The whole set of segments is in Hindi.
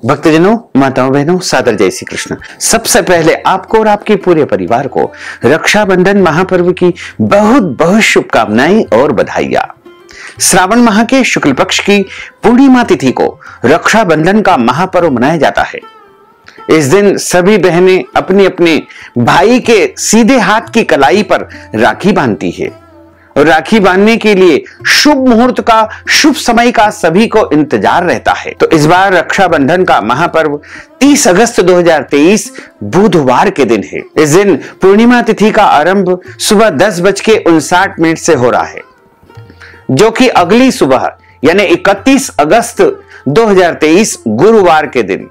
भक्तजनों, माताओं, बहनों, सादर जय श्री कृष्ण। सबसे पहले आपको और आपके पूरे परिवार को रक्षाबंधन महापर्व की बहुत बहुत शुभकामनाएं और बधाइयां। श्रावण माह के शुक्ल पक्ष की पूर्णिमा तिथि को रक्षाबंधन का महापर्व मनाया जाता है। इस दिन सभी बहनें अपने अपने भाई के सीधे हाथ की कलाई पर राखी बांधती है और राखी बांधने के लिए शुभ मुहूर्त का, शुभ समय का सभी को इंतजार रहता है। तो इस बार रक्षाबंधन का महापर्व 30 अगस्त 2023 बुधवार के दिन है। इस दिन पूर्णिमा तिथि का आरंभ सुबह 10:59 से हो रहा है, जो कि अगली सुबह यानी 31 अगस्त 2023 गुरुवार के दिन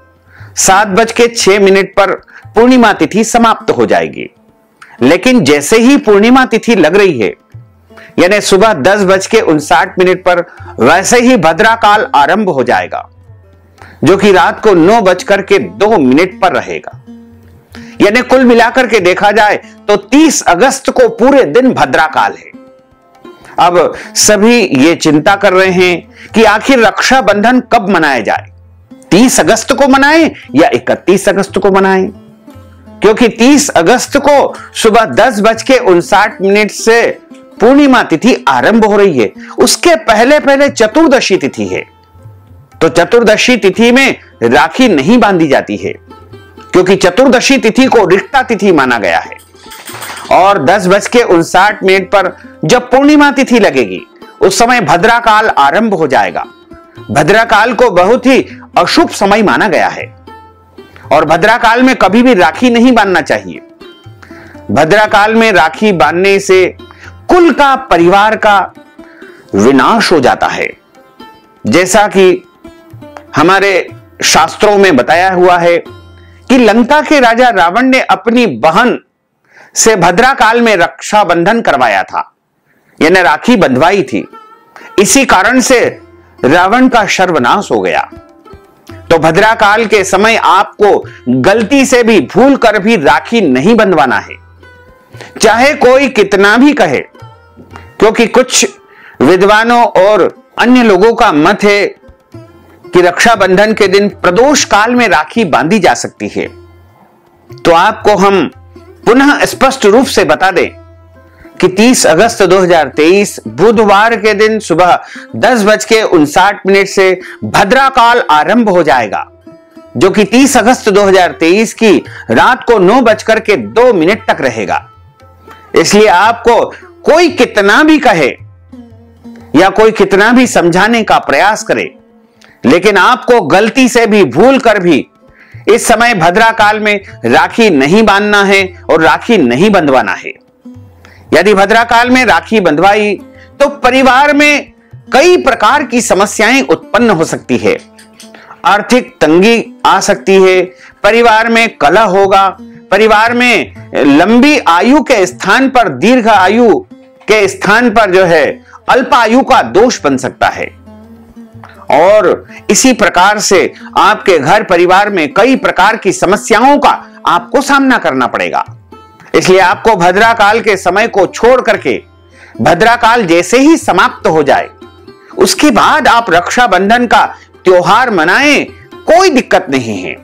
7:06 पर पूर्णिमा तिथि समाप्त हो जाएगी। लेकिन जैसे ही पूर्णिमा तिथि लग रही है यानी सुबह 10:59 पर वैसे ही भद्रा काल आरंभ हो जाएगा, जो कि रात को 9:02 पर रहेगा। यानी कुल मिलाकर के देखा जाए तो 30 अगस्त को पूरे दिन भद्रा काल है। अब सभी ये चिंता कर रहे हैं कि आखिर रक्षाबंधन कब मनाया जाए, 30 अगस्त को मनाएं या 31 अगस्त को मनाएं, क्योंकि 30 अगस्त को सुबह 10:59 से पूर्णिमा तिथि आरंभ हो रही है। उसके पहले पहले चतुर्दशी तिथि है, तो चतुर्दशी तिथि में राखी नहीं बांधी जाती है, क्योंकि चतुर्दशी तिथि को रिक्ता तिथि माना गया है। और 10:59 पर जब पूर्णिमा तिथि लगेगी उस समय भद्रा काल आरंभ हो जाएगा। भद्रा काल को बहुत ही अशुभ समय माना गया है और भद्रा काल में कभी भी राखी नहीं बांधना चाहिए। भद्रा काल में राखी बांधने से कुल का, परिवार का विनाश हो जाता है। जैसा कि हमारे शास्त्रों में बताया हुआ है कि लंका के राजा रावण ने अपनी बहन से भद्रा काल में रक्षाबंधन करवाया था, यानी राखी बंधवाई थी। इसी कारण से रावण का सर्वनाश हो गया। तो भद्रा काल के समय आपको गलती से भी, भूल कर भी राखी नहीं बंधवाना है, चाहे कोई कितना भी कहे, क्योंकि कुछ विद्वानों और अन्य लोगों का मत है कि रक्षाबंधन के दिन प्रदोष काल में राखी बांधी जा सकती है। तो आपको हम पुनः स्पष्ट रूप से बता दें कि 30 अगस्त 2023 बुधवार के दिन सुबह 10:59 से भद्रा काल आरंभ हो जाएगा, जो कि 30 अगस्त 2023 की रात को 9:02 तक रहेगा। इसलिए आपको कोई कितना भी कहे या कोई कितना भी समझाने का प्रयास करे, लेकिन आपको गलती से भी, भूल कर भी इस समय भद्रा काल में राखी नहीं बांधना है और राखी नहीं बंधवाना है। यदि भद्रा काल में राखी बंधवाई तो परिवार में कई प्रकार की समस्याएं उत्पन्न हो सकती है। आर्थिक तंगी आ सकती है, परिवार में कलह होगा, परिवार में लंबी आयु के स्थान पर, दीर्घ आयु के स्थान पर जो है अल्प आयु का दोष बन सकता है। और इसी प्रकार से आपके घर परिवार में कई प्रकार की समस्याओं का आपको सामना करना पड़ेगा। इसलिए आपको भद्रा काल के समय को छोड़ करके भद्रा काल जैसे ही समाप्त हो जाए उसके बाद आप रक्षाबंधन का त्योहार मनाएं, कोई दिक्कत नहीं है।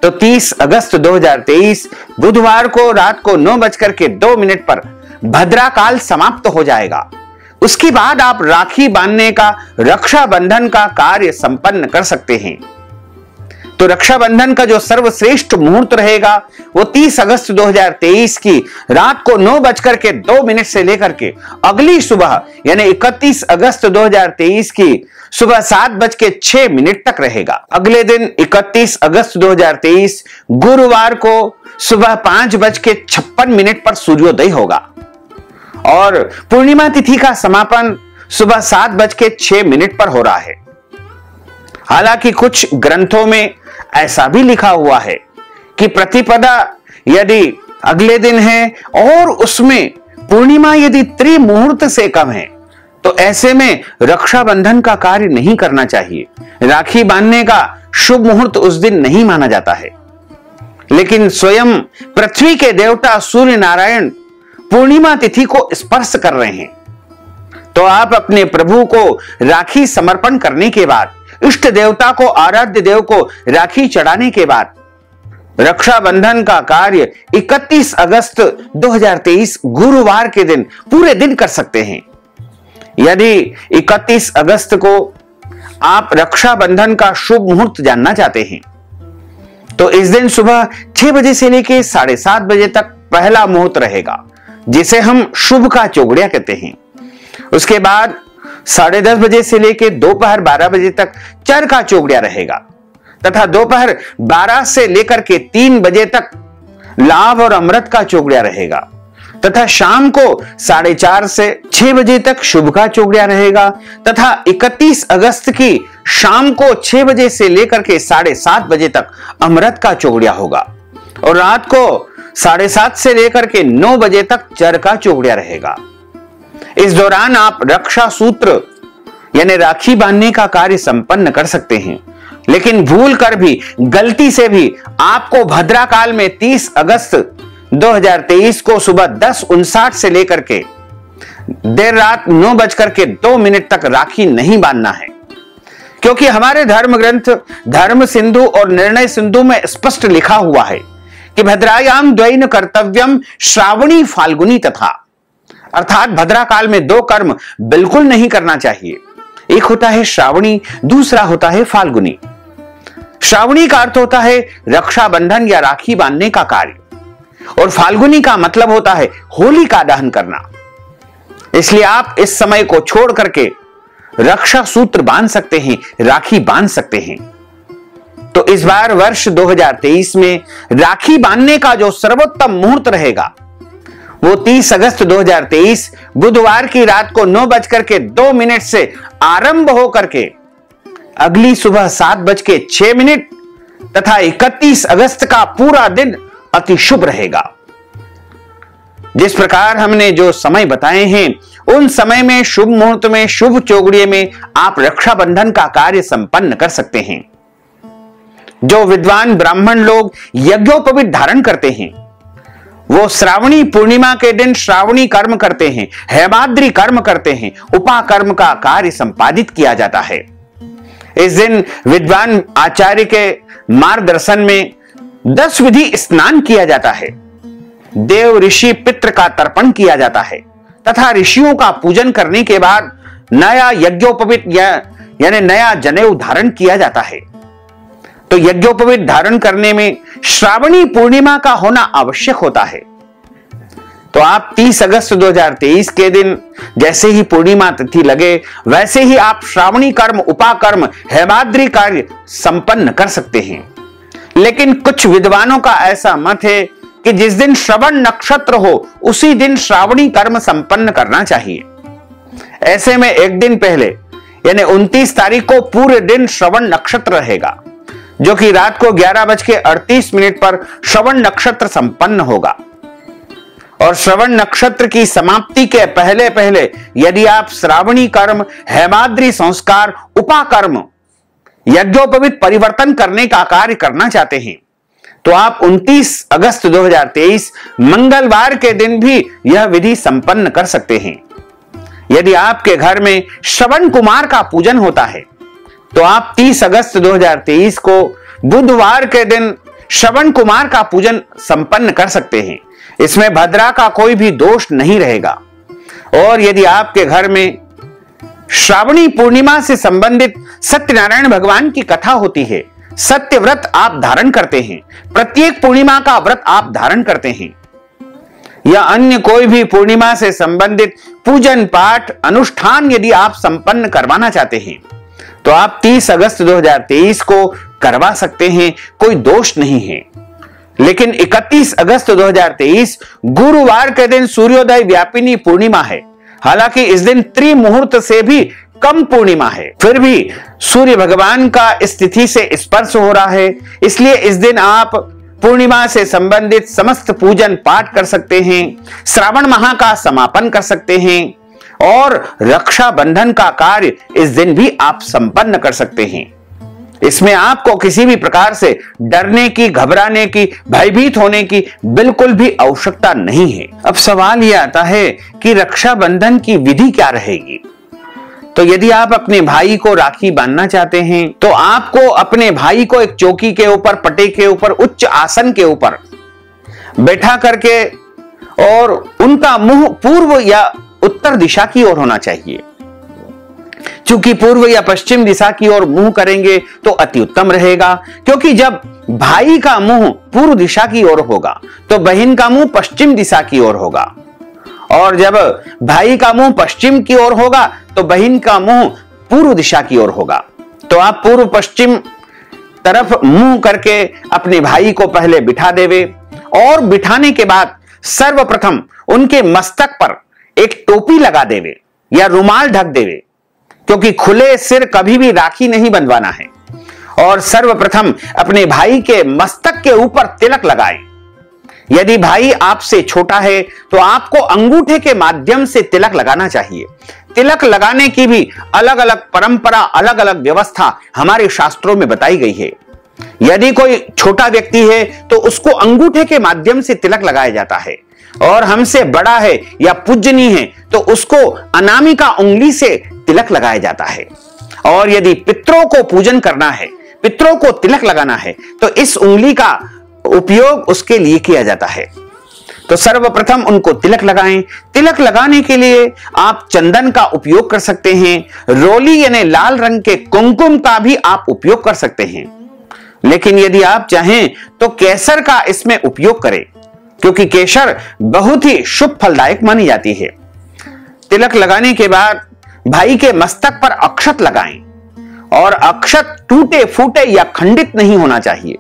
तो 30 अगस्त 2023 बुधवार को रात को 9:02 पर भद्रा काल समाप्त हो जाएगा। उसके बाद आप राखी बांधने का, रक्षाबंधन का कार्य संपन्न कर सकते हैं। तो रक्षाबंधन का जो सर्वश्रेष्ठ मुहूर्त रहेगा वो 30 अगस्त 2023 की रात को 9:02 से लेकर के अगली सुबह यानी 31 अगस्त 2023 की सुबह 7:06 तक रहेगा। अगले दिन 31 अगस्त 2023 गुरुवार को सुबह 5:56 पर सूर्योदय होगा और पूर्णिमा तिथि का समापन सुबह 7:06 पर हो रहा है। हालांकि कुछ ग्रंथों में ऐसा भी लिखा हुआ है कि प्रतिपदा यदि अगले दिन है और उसमें पूर्णिमा यदि त्रिमुहूर्त से कम है तो ऐसे में रक्षाबंधन का कार्य नहीं करना चाहिए। राखी बांधने का शुभ मुहूर्त उस दिन नहीं माना जाता है। लेकिन स्वयं पृथ्वी के देवता सूर्य नारायण पूर्णिमा तिथि को स्पर्श कर रहे हैं, तो आप अपने प्रभु को राखी समर्पण करने के बाद इष्ट देवता को, आराध्य देव को राखी चढ़ाने के बाद रक्षाबंधन का कार्य 31 अगस्त 2023 गुरुवार के दिन पूरे दिन कर सकते हैं। यदि 31 अगस्त को आप रक्षाबंधन का शुभ मुहूर्त जानना चाहते हैं तो इस दिन सुबह 6 बजे से लेकर 7:30 बजे तक पहला मुहूर्त रहेगा, जिसे हम शुभ का चौगड़िया कहते हैं। उसके बाद 10:30 बजे से लेकर दोपहर 12 बजे तक चर का चौगड़िया रहेगा तथा दोपहर 12 से लेकर के 3 बजे तक लाभ और अमृत का चौगड़िया रहेगा तथा शाम को 4:30 से 6 बजे तक शुभ का चौगड़िया रहेगा तथा 31 अगस्त की शाम को 6 बजे से लेकर के 7:30 बजे तक अमृत का चौगड़िया होगा और रात को 7:30 से लेकर के 9 बजे तक चर का चौगड़िया रहेगा। इस दौरान आप रक्षा सूत्र यानी राखी बांधने का कार्य संपन्न कर सकते हैं, लेकिन भूल कर भी, गलती से भी आपको भद्रा काल में 30 अगस्त 2023 को सुबह 10:59 से लेकर के देर रात 9:02 तक राखी नहीं बांधना है, क्योंकि हमारे धर्म ग्रंथ धर्म सिंधु और निर्णय सिंधु में स्पष्ट लिखा हुआ है कि भद्रायाम द्वैन कर्तव्यम श्रावणी फाल्गुनी तथा, अर्थात भद्रा काल में 2 कर्म बिल्कुल नहीं करना चाहिए। एक होता है श्रावणी, दूसरा होता है फाल्गुनी। श्रावणी का अर्थ होता है रक्षाबंधन या राखी बांधने का कार्य और फाल्गुनी का मतलब होता है होली का दहन करना। इसलिए आप इस समय को छोड़ करके रक्षा सूत्र बांध सकते हैं, राखी बांध सकते हैं। तो इस बार वर्ष 2023 में राखी बांधने का जो सर्वोत्तम मुहूर्त रहेगा वो 30 अगस्त 2023 बुधवार की रात को 9:02 से आरंभ होकर के अगली सुबह 7:06 तथा 31 अगस्त का पूरा दिन अति शुभ रहेगा। जिस प्रकार हमने जो समय बताए हैं उन समय में शुभ मुहूर्त में, शुभ चौगड़िए में आप रक्षाबंधन का कार्य संपन्न कर सकते हैं। जो विद्वान ब्राह्मण लोग यज्ञोपवीत धारण करते हैं वो श्रावणी पूर्णिमा के दिन श्रावणी कर्म करते हैं, हेमाद्री कर्म करते हैं, उपाकर्म का कार्य संपादित किया जाता है। इस दिन विद्वान आचार्य के मार्गदर्शन में 10 विधि स्नान किया जाता है, देव ऋषि पितृ का तर्पण किया जाता है तथा ऋषियों का पूजन करने के बाद नया यज्ञोपवीत यानी नया जनेऊ धारण किया जाता है। तो यज्ञोपवीत धारण करने में श्रावणी पूर्णिमा का होना आवश्यक होता है। तो आप 30 अगस्त 2023 के दिन जैसे ही पूर्णिमा तिथि लगे वैसे ही आप श्रावणी कर्म, उपाकर्म, हेमाद्री कार्य संपन्न कर सकते हैं। लेकिन कुछ विद्वानों का ऐसा मत है कि जिस दिन श्रवण नक्षत्र हो उसी दिन श्रावणी कर्म संपन्न करना चाहिए। ऐसे में एक दिन पहले यानी 29 तारीख को पूरे दिन श्रवण नक्षत्र रहेगा, जो कि रात को 11:38 पर श्रवण नक्षत्र संपन्न होगा। और श्रवण नक्षत्र की समाप्ति के पहले पहले यदि आप श्रावणी कर्म, हेमाद्री संस्कार, उपाकर्म, यज्ञोपवीत परिवर्तन करने का कार्य करना चाहते हैं तो आप 29 अगस्त 2023 मंगलवार के दिन भी यह विधि संपन्न कर सकते हैं। यदि आपके घर में श्रवण कुमार का पूजन होता है तो आप 30 अगस्त 2023 को बुधवार के दिन श्रवण कुमार का पूजन संपन्न कर सकते हैं। इसमें भद्रा का कोई भी दोष नहीं रहेगा। और यदि आपके घर में श्रावणी पूर्णिमा से संबंधित सत्यनारायण भगवान की कथा होती है, सत्य व्रत आप धारण करते हैं, प्रत्येक पूर्णिमा का व्रत आप धारण करते हैं या अन्य कोई भी पूर्णिमा से संबंधित पूजन पाठ अनुष्ठान यदि आप संपन्न करवाना चाहते हैं तो आप 30 अगस्त 2023 को करवा सकते हैं, कोई दोष नहीं है। लेकिन 31 अगस्त 2023 गुरुवार के दिन सूर्योदय व्यापिनी पूर्णिमा है। हालांकि इस दिन त्रिमुहूर्त से भी कम पूर्णिमा है, फिर भी सूर्य भगवान का स्थिति से स्पर्श हो रहा है, इसलिए इस दिन आप पूर्णिमा से संबंधित समस्त पूजन पाठ कर सकते हैं, श्रावण माह का समापन कर सकते हैं और रक्षाबंधन का कार्य इस दिन भी आप संपन्न कर सकते हैं। इसमें आपको किसी भी प्रकार से डरने की, घबराने की, भयभीत होने की बिल्कुल भी आवश्यकता नहीं है। अब सवाल यह आता है कि रक्षाबंधन की विधि क्या रहेगी। तो यदि आप अपने भाई को राखी बांधना चाहते हैं तो आपको अपने भाई को एक चौकी के ऊपर, पटे के ऊपर, उच्च आसन के ऊपर बैठा करके और उनका मुंह पूर्व या उत्तर दिशा की ओर होना चाहिए। चूंकि पूर्व या पश्चिम दिशा की ओर मुंह करेंगे तो अति उत्तम रहेगा, क्योंकि जब भाई का मुंह पूर्व दिशा की ओर होगा तो बहन का मुंह पश्चिम दिशा की ओर होगा, और जब भाई का मुंह पश्चिम की ओर होगा तो बहन का मुंह पूर्व दिशा की ओर होगा। तो आप पूर्व पश्चिम तरफ मुंह करके अपने भाई को पहले बिठा देवे, और बिठाने के बाद सर्वप्रथम उनके मस्तक पर एक टोपी लगा देवे या रुमाल ढक देवे, क्योंकि खुले सिर कभी भी राखी नहीं बंधवाना है। और सर्वप्रथम अपने भाई के मस्तक के ऊपर तिलक लगाएं। यदि भाई आपसे छोटा है तो आपको अंगूठे के माध्यम से तिलक लगाना चाहिए। तिलक लगाने की भी अलग अलग परंपरा, अलग अलग व्यवस्था हमारे शास्त्रों में बताई गई है। यदि कोई छोटा व्यक्ति है तो उसको अंगूठे के माध्यम से तिलक लगाया जाता है, और हमसे बड़ा है या पूजनीय है तो उसको अनामिका उंगली से तिलक लगाया जाता है। और यदि पितरों को पूजन करना है, पितरों को तिलक लगाना है, तो इस उंगली का उपयोग उसके लिए किया जाता है। तो सर्वप्रथम उनको तिलक लगाएं। तिलक लगाने के लिए आप चंदन का उपयोग कर सकते हैं, रोली यानी लाल रंग के कुमकुम का भी आप उपयोग कर सकते हैं, लेकिन यदि आप चाहें तो केसर का इसमें उपयोग करें, क्योंकि केसर बहुत ही शुभ फलदायक मानी जाती है। तिलक लगाने के बाद भाई के मस्तक पर अक्षत लगाएं, और अक्षत टूटे फूटे या खंडित नहीं होना चाहिए।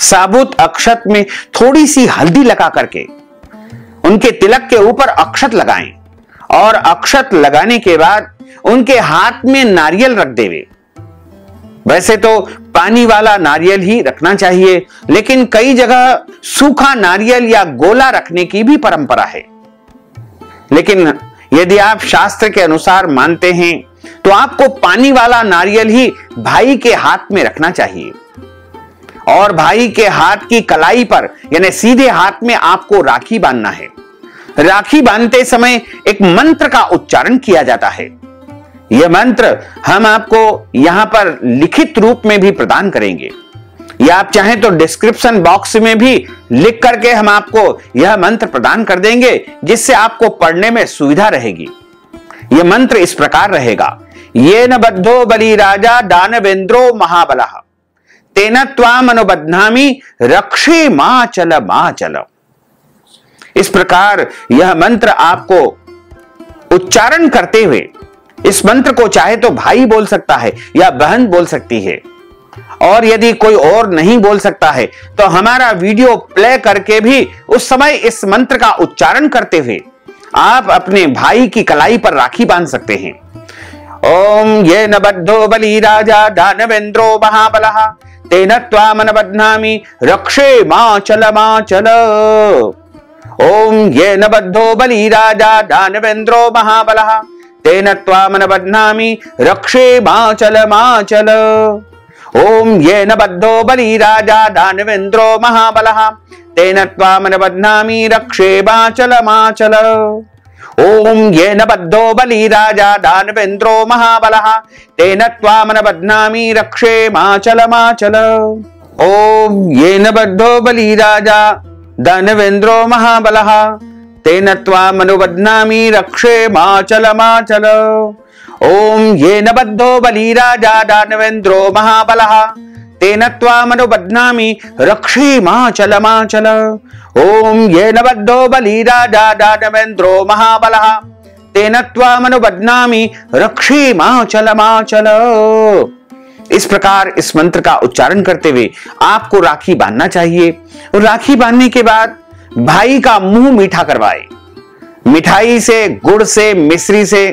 साबुत अक्षत में थोड़ी सी हल्दी लगा करके उनके तिलक के ऊपर अक्षत लगाएं, और अक्षत लगाने के बाद उनके हाथ में नारियल रख देवे। वैसे तो पानी वाला नारियल ही रखना चाहिए, लेकिन कई जगह सूखा नारियल या गोला रखने की भी परंपरा है। लेकिन यदि आप शास्त्र के अनुसार मानते हैं तो आपको पानी वाला नारियल ही भाई के हाथ में रखना चाहिए, और भाई के हाथ की कलाई पर यानी सीधे हाथ में आपको राखी बांधना है। राखी बांधते समय एक मंत्र का उच्चारण किया जाता है। यह मंत्र हम आपको यहां पर लिखित रूप में भी प्रदान करेंगे, या आप चाहें तो डिस्क्रिप्शन बॉक्स में भी लिख करके हम आपको यह मंत्र प्रदान कर देंगे, जिससे आपको पढ़ने में सुविधा रहेगी। यह मंत्र इस प्रकार रहेगा: येन बद्धो बलि राजा दानवेंद्रो महाबलः तेन त्वाम अनुबध्नामि रक्षे माचल माचल। इस प्रकार यह मंत्र आपको उच्चारण करते हुए, इस मंत्र को चाहे तो भाई बोल सकता है या बहन बोल सकती है, और यदि कोई और नहीं बोल सकता है तो हमारा वीडियो प्ले करके भी उस समय इस मंत्र का उच्चारण करते हुए आप अपने भाई की कलाई पर राखी बांध सकते हैं। ओम येन बद्धो बलि राजा दानवेंद्रो महाबलः तेन त्वाम अनुबध्नामि रक्षे माचल माचल। ओम येन बद्धो बलि राजा दानवेंद्रो महाबलः तेन त्वाम अनुबध्नामि रक्षे माचल माचल। ओम येन बद्धो बलि राजा दानवेंद्रो महाबलः तेन त्वाम अनुबध्नामि रक्षे माचल माचल। ओम येन बद्धो बलि राजा दानवेंद्रो महाबलः तेन त्वाम अनुबध्नामि रक्षे माचल माचल। ओम येन बद्धो बलि राजा दानवेंद्रो महाबलः तेन त्वाम अनुबध्नामि रक्षे माचल माचल। ओम येन बद्धो बलि राजा दानवेंद्रो महाबलः तेन त्वाम अनुबध्नामि रक्षे माचल माचल। ओम येन बद्धो बलि राजा दानवेंद्रो महाबलः तेन त्वाम अनुबध्नामि रक्षे माचल माचल। इस प्रकार इस मंत्र का उच्चारण करते हुए आपको राखी बांधना चाहिए। और राखी बांधने के बाद भाई का मुंह मीठा करवाए। मिठाई से, गुड़ से, मिश्री से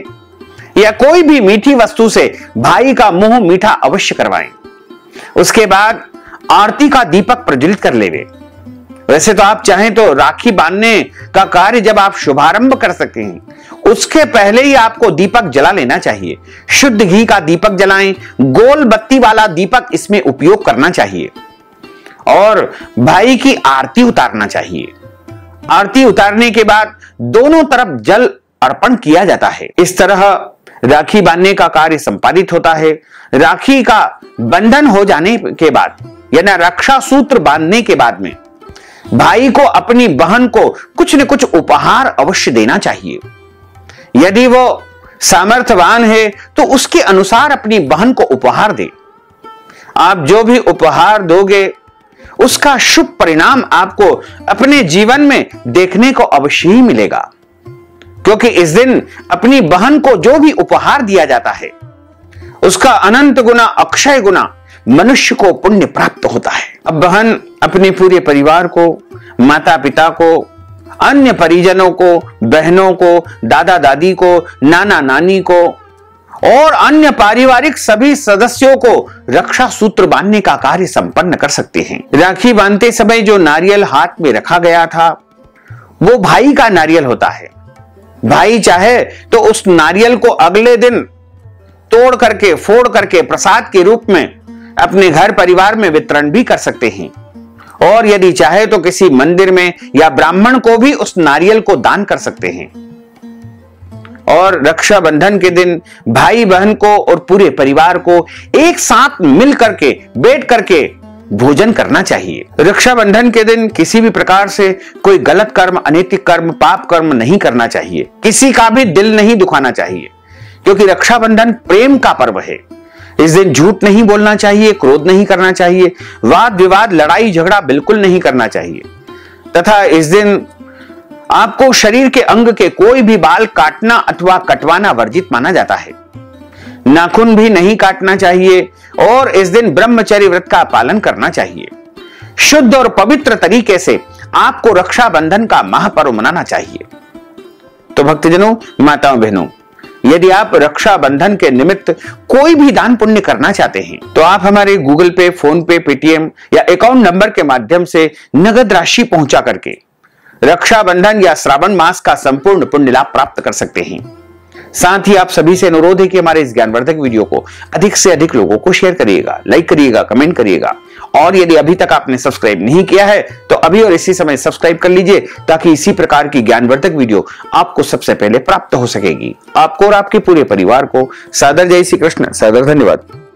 या कोई भी मीठी वस्तु से भाई का मुंह मीठा अवश्य करवाएं। उसके बाद आरती का दीपक प्रज्वलित कर लेवे। वैसे तो आप चाहें तो राखी बांधने का कार्य जब आप शुभारंभ कर सकते हैं, उसके पहले ही आपको दीपक जला लेना चाहिए। शुद्ध घी का दीपक जलाएं, गोल बत्ती वाला दीपक इसमें उपयोग करना चाहिए, और भाई की आरती उतारना चाहिए। आरती उतारने के बाद दोनों तरफ जल अर्पण किया जाता है। इस तरह राखी बांधने का कार्य संपादित होता है। राखी का बंधन हो जाने के बाद यानी रक्षा सूत्र बांधने के बाद में भाई को अपनी बहन को कुछ न कुछ उपहार अवश्य देना चाहिए। यदि वो सामर्थ्यवान है तो उसके अनुसार अपनी बहन को उपहार दे। आप जो भी उपहार दोगे उसका शुभ परिणाम आपको अपने जीवन में देखने को अवश्य ही मिलेगा, क्योंकि इस दिन अपनी बहन को जो भी उपहार दिया जाता है उसका अनंत गुना अक्षय गुना मनुष्य को पुण्य प्राप्त होता है। अब बहन अपने पूरे परिवार को, माता पिता को, अन्य परिजनों को, बहनों को, दादा दादी को, नाना नानी को और अन्य पारिवारिक सभी सदस्यों को रक्षा सूत्र बांधने का कार्य संपन्न कर सकते हैं। राखी बांधते समय जो नारियल हाथ में रखा गया था वो भाई का नारियल होता है। भाई चाहे तो उस नारियल को अगले दिन तोड़ करके, फोड़ करके प्रसाद के रूप में अपने घर परिवार में वितरण भी कर सकते हैं, और यदि चाहे तो किसी मंदिर में या ब्राह्मण को भी उस नारियल को दान कर सकते हैं। और रक्षाबंधन के दिन भाई बहन को और पूरे परिवार को एक साथ मिल करके बैठ करके भोजन करना चाहिए। रक्षाबंधन के दिन किसी भी प्रकार से कोई गलत कर्म, अनैतिक कर्म, पाप कर्म नहीं करना चाहिए। किसी का भी दिल नहीं दुखाना चाहिए, क्योंकि रक्षाबंधन प्रेम का पर्व है। इस दिन झूठ नहीं बोलना चाहिए, क्रोध नहीं करना चाहिए, वाद विवाद, लड़ाई झगड़ा बिल्कुल नहीं करना चाहिए। तथा इस दिन आपको शरीर के अंग के कोई भी बाल काटना अथवा कटवाना वर्जित माना जाता है। नाखून भी नहीं काटना चाहिए और इस दिन ब्रह्मचर्य व्रत का पालन करना चाहिए। शुद्ध और पवित्र तरीके से आपको रक्षाबंधन का महापर्व मनाना चाहिए। तो भक्तजनों, माताओं, बहनों, यदि आप रक्षाबंधन के निमित्त कोई भी दान पुण्य करना चाहते हैं तो आप हमारे गूगल पे, फोन पे, पेटीएम या अकाउंट नंबर के माध्यम से नगद राशि पहुंचा करके रक्षाबंधन या श्रावण मास का संपूर्ण पुण्य लाभ प्राप्त कर सकते हैं। साथ ही आप सभी से अनुरोध है कि हमारे इस ज्ञानवर्धक वीडियो को अधिक से अधिक लोगों को शेयर करिएगा, लाइक करिएगा, कमेंट करिएगा, और यदि अभी तक आपने सब्सक्राइब नहीं किया है तो अभी और इसी समय सब्सक्राइब कर लीजिए, ताकि इसी प्रकार की ज्ञानवर्धक वीडियो आपको सबसे पहले प्राप्त हो सकेगी। आपको और आपके पूरे परिवार को सादर जय श्री कृष्ण, सादर धन्यवाद।